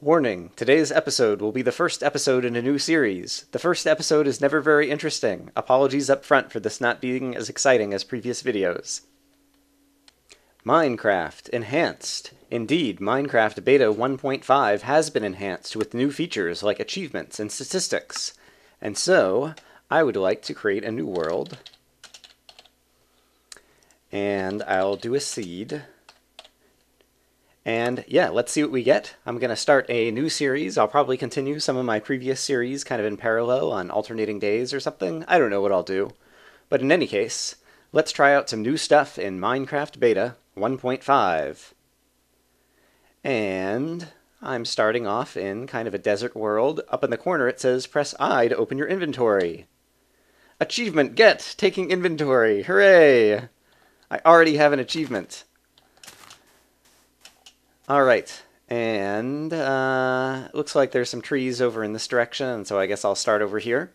Warning, today's episode will be the first episode in a new series. The first episode is never very interesting. Apologies up front for this not being as exciting as previous videos. Minecraft Enhanced. Indeed, Minecraft Beta 1.5 has been enhanced with new features like achievements and statistics. And so, I would like to create a new world. And I'll do a seed. And yeah, let's see what we get. I'm going to start a new series. I'll probably continue some of my previous series kind of in parallel on alternating days or something. I don't know what I'll do. But in any case, let's try out some new stuff in Minecraft Beta 1.5. And I'm starting off in kind of a desert world. Up in the corner it says press I to open your inventory. Achievement get! Taking inventory! Hooray! I already have an achievement. Alright, and looks like there's some trees over in this direction, so I guess I'll start over here.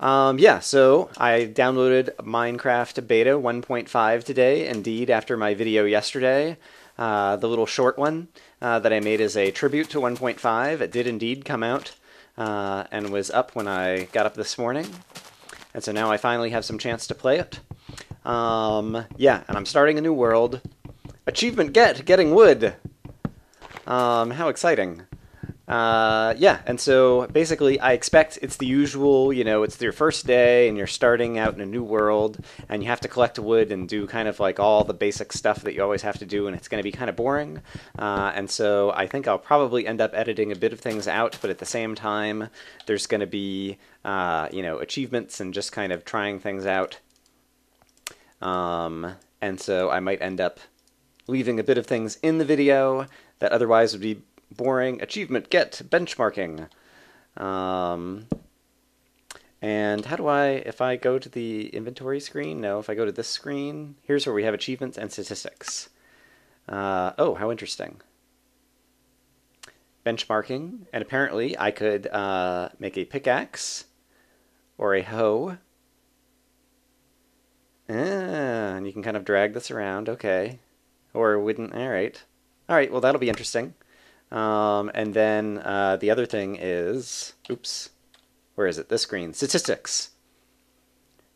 Yeah, so I downloaded Minecraft Beta 1.5 today, indeed, after my video yesterday. The little short one that I made as a tribute to 1.5. It did indeed come out and was up when I got up this morning. And so now I finally have some chance to play it. Yeah, and I'm starting a new world. Achievement get! Getting wood! How exciting. Yeah, and so basically I expect it's the usual, you know, it's your first day and you're starting out in a new world and you have to collect wood and do kind of like all the basic stuff that you always have to do, and it's going to be kind of boring. And so I think I'll probably end up editing a bit of things out, but at the same time there's going to be, you know, achievements and just kind of trying things out. And so I might end up leaving a bit of things in the video that otherwise would be boring. Achievement get! Benchmarking. And how do if I go to the inventory screen? No, if I go to this screen, here's where we have achievements and statistics. Oh, how interesting. Benchmarking, and apparently I could make a pickaxe or a hoe. And you can kind of drag this around, okay. Or wouldn't, alright. Alright, well that'll be interesting. And then the other thing is, oops, where is it? This screen. Statistics.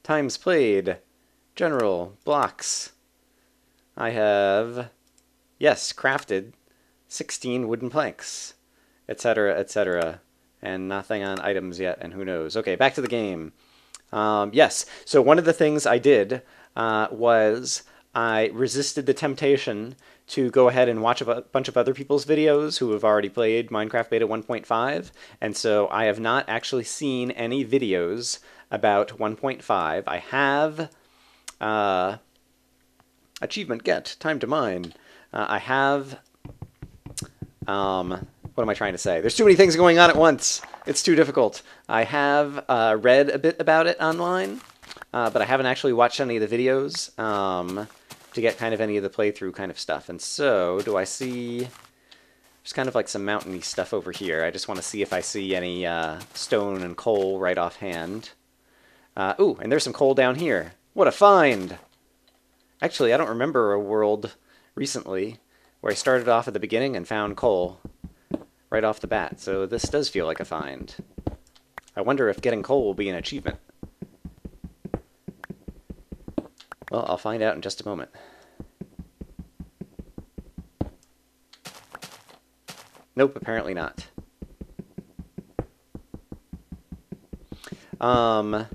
Times played. General. Blocks. I have, yes, crafted 16 wooden planks, etc., etc. And nothing on items yet, and who knows. Okay, back to the game. Yes, so one of the things I did was I resisted the temptation to go ahead and watch a bunch of other people's videos who have already played Minecraft Beta 1.5, and so I have not actually seen any videos about 1.5. I have achievement get, time to mine. I have, what am I trying to say? There's too many things going on at once. It's too difficult. I have read a bit about it online, but I haven't actually watched any of the videos to get kind of any of the playthrough kind of stuff. And so, do I see, there's kind of like some mountainy stuff over here. I just want to see if I see any stone and coal right offhand. Ooh, and there's some coal down here. What a find! Actually, I don't remember a world recently where I started off at the beginning and found coal right off the bat, so this does feel like a find. I wonder if getting coal will be an achievement. Well, I'll find out in just a moment. Nope, apparently not. Alright,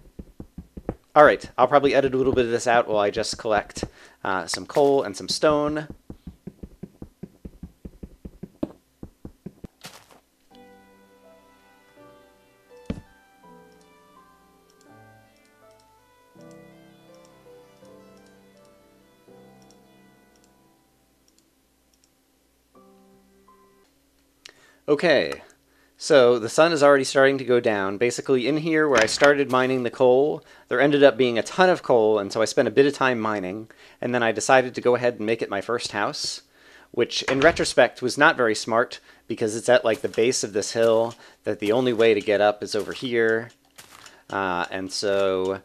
I'll probably edit a little bit of this out while I just collect some coal and some stone. Okay, so the sun is already starting to go down. Basically in here where I started mining the coal, there ended up being a ton of coal, and so I spent a bit of time mining, and then I decided to go ahead and make it my first house, which in retrospect was not very smart because it's at like the base of this hill that the only way to get up is over here. And so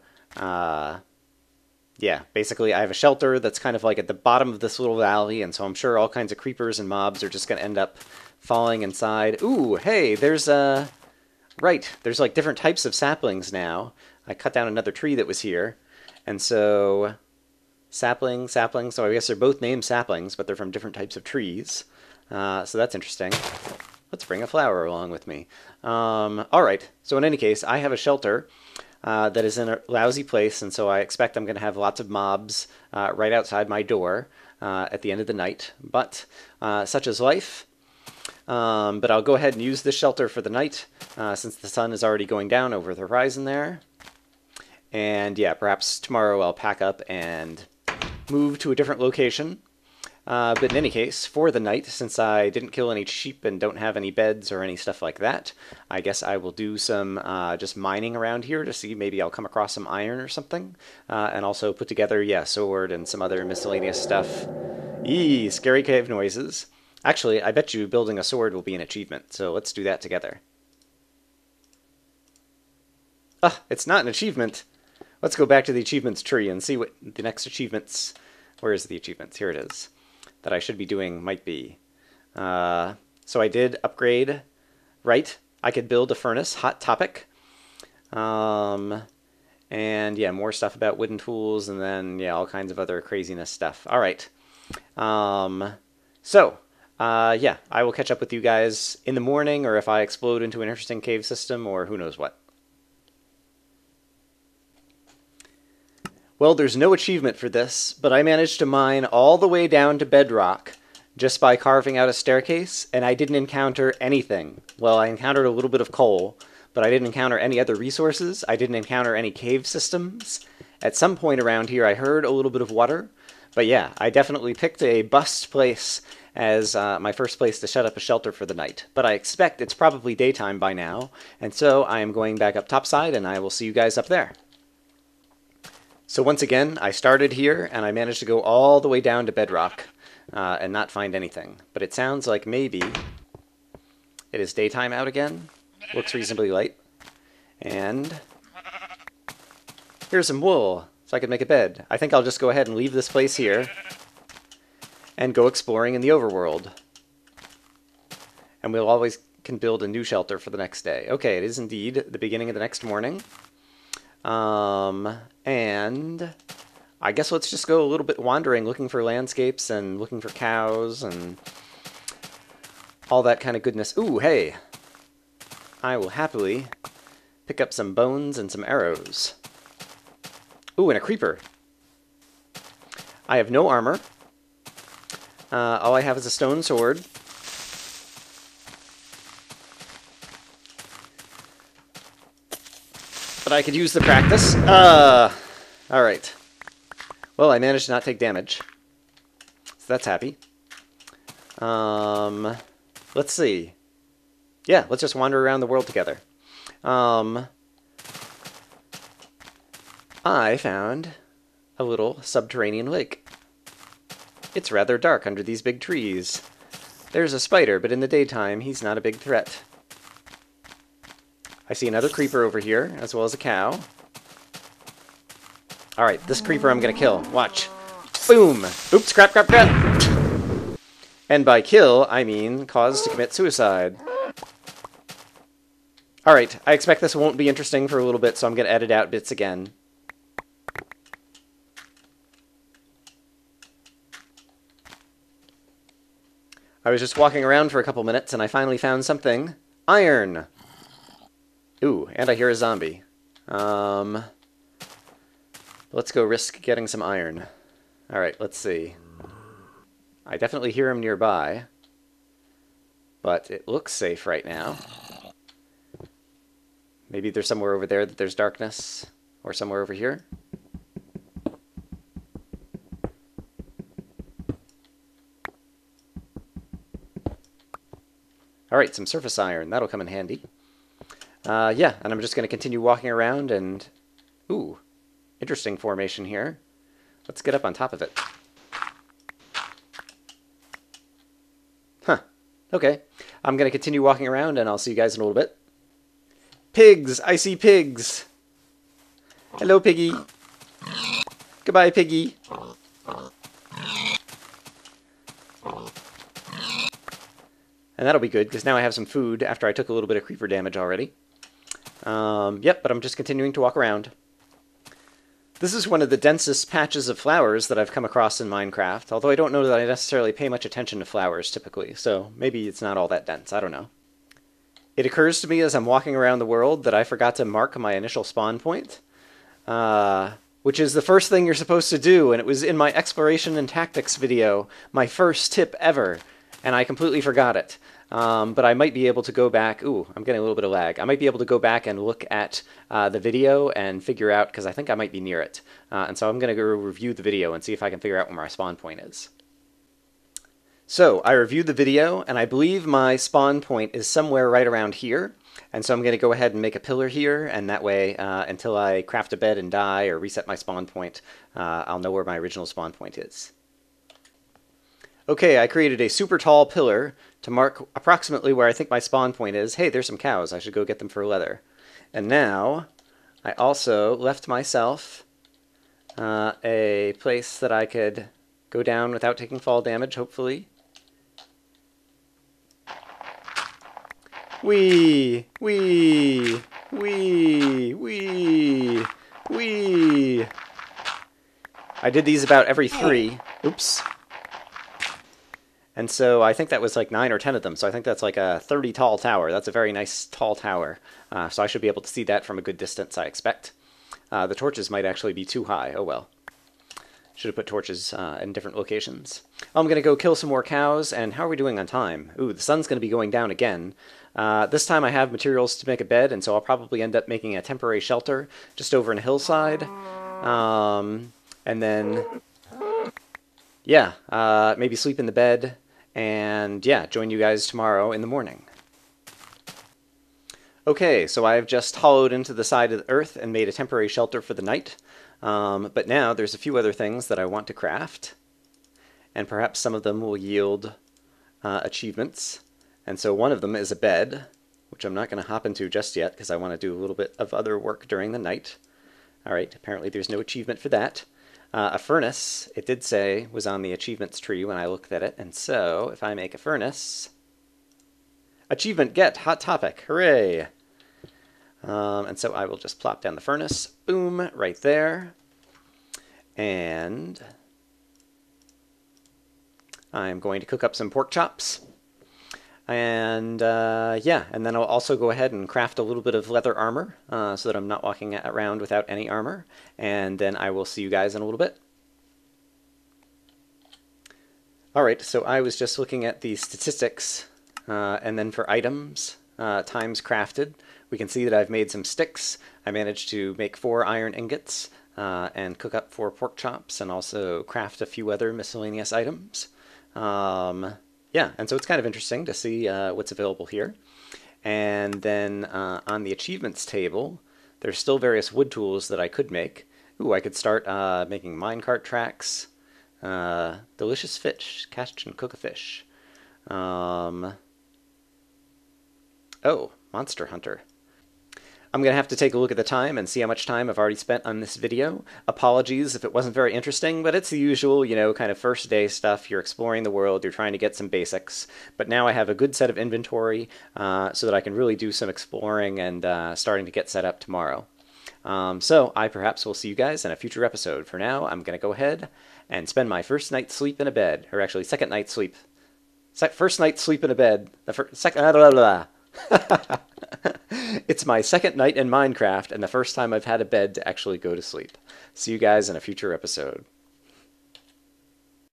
yeah, basically I have a shelter that's kind of like at the bottom of this little valley, and so I'm sure all kinds of creepers and mobs are just going to end up falling inside. Ooh, hey, there's right, there's like different types of saplings now. I cut down another tree that was here, and so sapling, sapling, so I guess they're both named saplings, but they're from different types of trees. So that's interesting. Let's bring a flower along with me. All right, so in any case, I have a shelter that is in a lousy place, and so I expect I'm going to have lots of mobs right outside my door at the end of the night. But such is life. But I'll go ahead and use this shelter for the night, since the sun is already going down over the horizon there. And yeah, perhaps tomorrow I'll pack up and move to a different location. But in any case, for the night, since I didn't kill any sheep and don't have any beds or any stuff like that, I guess I will do some just mining around here to see maybe I'll come across some iron or something. And also put together, yeah, sword and some other miscellaneous stuff. Eee, scary cave noises. Actually, I bet you building a sword will be an achievement, so let's do that together. Ah, it's not an achievement. Let's go back to the achievements tree and see what the next achievements... Where is the achievements? Here it is. That I should be doing might be. So I did upgrade, right? I could build a furnace, hot topic. And yeah, more stuff about wooden tools, and then yeah, all kinds of other craziness stuff. All right. Yeah, I will catch up with you guys in the morning, or if I explode into an interesting cave system, or who knows what. Well, there's no achievement for this, but I managed to mine all the way down to bedrock just by carving out a staircase, and I didn't encounter anything. Well, I encountered a little bit of coal, but I didn't encounter any other resources. I didn't encounter any cave systems. At some point around here, I heard a little bit of water, but yeah, I definitely picked a bust place as my first place to set up a shelter for the night. But I expect it's probably daytime by now, and so I am going back up topside, and I will see you guys up there. So once again, I started here, and I managed to go all the way down to bedrock and not find anything. But it sounds like maybe it is daytime out again. Looks reasonably light. And here's some wool, so I can make a bed. I think I'll just go ahead and leave this place here and go exploring in the overworld. And we'll always can build a new shelter for the next day. Okay, it is indeed the beginning of the next morning. And I guess let's just go a little bit wandering, looking for landscapes and looking for cows and all that kind of goodness. Ooh, hey! I will happily pick up some bones and some arrows. Ooh, and a creeper. I have no armor. All I have is a stone sword. But I could use the practice. Alright. Well, I managed to not take damage. So that's happy. Let's see. Yeah, let's just wander around the world together. I found a little subterranean lake. It's rather dark under these big trees. There's a spider, but in the daytime, he's not a big threat. I see another creeper over here, as well as a cow. Alright, this creeper I'm gonna kill. Watch. Boom! Oops, crap, crap, crap! And by kill, I mean cause to commit suicide. Alright, I expect this won't be interesting for a little bit, so I'm gonna edit out bits again. I was just walking around for a couple minutes, and I finally found something. Iron! Ooh, and I hear a zombie. Let's go risk getting some iron. Alright, let's see. I definitely hear him nearby. But it looks safe right now. Maybe there's somewhere over there that there's darkness. Or somewhere over here. Alright, some surface iron. That'll come in handy. Yeah, and I'm just going to continue walking around and... Ooh, interesting formation here. Let's get up on top of it. Huh. Okay. I'm going to continue walking around, and I'll see you guys in a little bit. Pigs! I see pigs! Hello, piggy. Goodbye, piggy. And that'll be good, because now I have some food after I took a little bit of creeper damage already. Yep, but I'm just continuing to walk around. This is one of the densest patches of flowers that I've come across in Minecraft, although I don't know that I necessarily pay much attention to flowers typically, so maybe it's not all that dense, I don't know. It occurs to me as I'm walking around the world that I forgot to mark my initial spawn point, which is the first thing you're supposed to do, and it was in my exploration and tactics video, my first tip ever, and I completely forgot it. But I might be able to go back. Ooh, I'm getting a little bit of lag. I might be able to go back and look at the video and figure out, because I think I might be near it. And so I'm going to go review the video and see if I can figure out where my spawn point is. So I reviewed the video, and I believe my spawn point is somewhere right around here. And so I'm going to go ahead and make a pillar here, and that way, until I craft a bed and die or reset my spawn point, I'll know where my original spawn point is. Okay, I created a super tall pillar to mark approximately where I think my spawn point is. Hey, there's some cows. I should go get them for leather. And now, I also left myself a place that I could go down without taking fall damage, hopefully. Wee! Wee! Wee! Wee! Wee! I did these about every 3. Oops. And so I think that was like 9 or 10 of them, so I think that's like a 30 tall tower. That's a very nice tall tower, so I should be able to see that from a good distance, I expect. The torches might actually be too high, oh well. Should have put torches in different locations. I'm going to go kill some more cows, and how are we doing on time? Ooh, the sun's going to be going down again. This time I have materials to make a bed, and so I'll probably end up making a temporary shelter just over in a hillside. And then, yeah, maybe sleep in the bed. And yeah, join you guys tomorrow in the morning. Okay, so I've just hollowed into the side of the earth and made a temporary shelter for the night. But now there's a few other things that I want to craft. And perhaps some of them will yield achievements. And so one of them is a bed, which I'm not going to hop into just yet because I want to do a little bit of other work during the night. Alright, apparently there's no achievement for that. A furnace, it did say, was on the achievements tree when I looked at it, and so if I make a furnace... Achievement get! Hot topic! Hooray! And so I will just plop down the furnace. Boom! Right there. And I'm going to cook up some pork chops. And yeah, and then I'll also go ahead and craft a little bit of leather armor so that I'm not walking around without any armor. And then I will see you guys in a little bit. Alright, so I was just looking at the statistics, and then for items, times crafted, we can see that I've made some sticks. I managed to make 4 iron ingots and cook up 4 pork chops and also craft a few other miscellaneous items. Yeah, and so it's kind of interesting to see what's available here. And then on the achievements table, there's still various wood tools that I could make. Ooh, I could start making minecart tracks. Delicious fish. Catch and cook a fish. Oh, Monster Hunter. I'm going to have to take a look at the time and see how much time I've already spent on this video. Apologies if it wasn't very interesting, but it's the usual, you know, kind of first day stuff. You're exploring the world, you're trying to get some basics. But now I have a good set of inventory so that I can really do some exploring and starting to get set up tomorrow. So I perhaps will see you guys in a future episode. For now, I'm going to go ahead and spend my first night's sleep in a bed. Or actually, second night's sleep. First night's sleep in a bed. It's my second night in Minecraft and the first time I've had a bed to actually go to sleep. See you guys in a future episode.